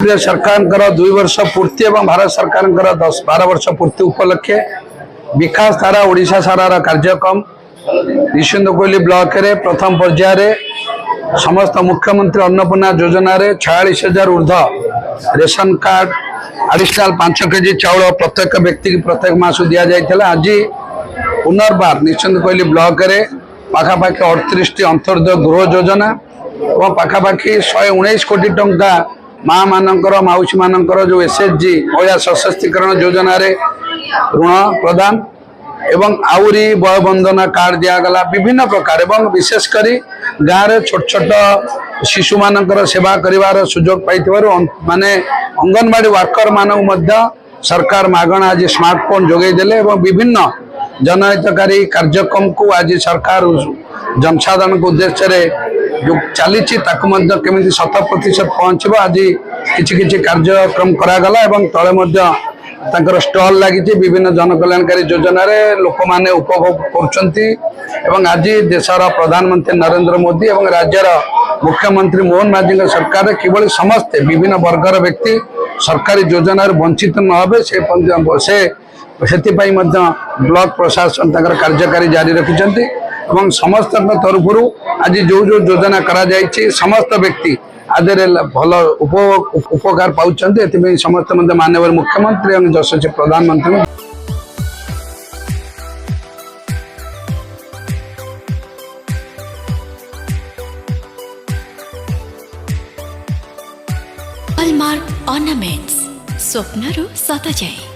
सरकार 2 वर्ष पूर्ति और भारत सरकार 10-12 वर्ष पूर्ति उपलक्षे विकास धारा ओडिशा सारा कार्यक्रम निश्चिंत कोइली ब्लॉक रे प्रथम पर्याय समस्त मुख्यमंत्री अन्नपूर्णा योजना रे 46,000 ऊर्ध रेशन कार्ड एडिशनल 5 केजी चाउल प्रत्येक व्यक्ति की प्रत्येक मास दिया जाइथिला। आज पुनर्बार निश्चिंत कोइली ब्लॉक रे पाखापाखि 38 अंत्योदय गृह योजना और पाखापाखि 119 कोटी टंका माँ मानकर माउसी मानकर जो एसएचजी महिला सशक्तिकरण योजना रे ऋण प्रदान एवं आउरी वय बंधना कार्ड दिगला विभिन्न प्रकार एवं विशेषकर गाँव में छोट छोट शिशु मानकर सेवा करिवार सुजोग पाइथिबारु माने अंगनवाड़ी वर्कर मानक सरकार मागणा आज स्मार्टफोन जोगे देले एवं विभिन्न जनहितकारी कार्यक्रम को आज सरकार जनसाधारण को उद्देश्य रे जो चली केमी 100% पहुँचब आज किसी कार्यक्रम करागला एवं तले स्टल लगी विभिन्न जनकल्याणकारी योजना रे लोक माने उपभोग कर आज देशर प्रधानमंत्री नरेंद्र मोदी और राज्यर मुख्यमंत्री मोहन माझी सरकार किभली समस्ते विभिन्न वर्गर व्यक्ति सरकारी योजना वंचित न हे से ब्लॉक प्रशासन कार्यकारी जारी रखिंट और समस्त तरफ आज जो जो योजना करा जायछि समस्त व्यक्ति आदि भल उपकार पाँच समस्त माननीय मुख्यमंत्री और यशस्वी प्रधानमंत्री हॉलमार्क ऑर्नामेंट्स स्वप्नरू सत जाए।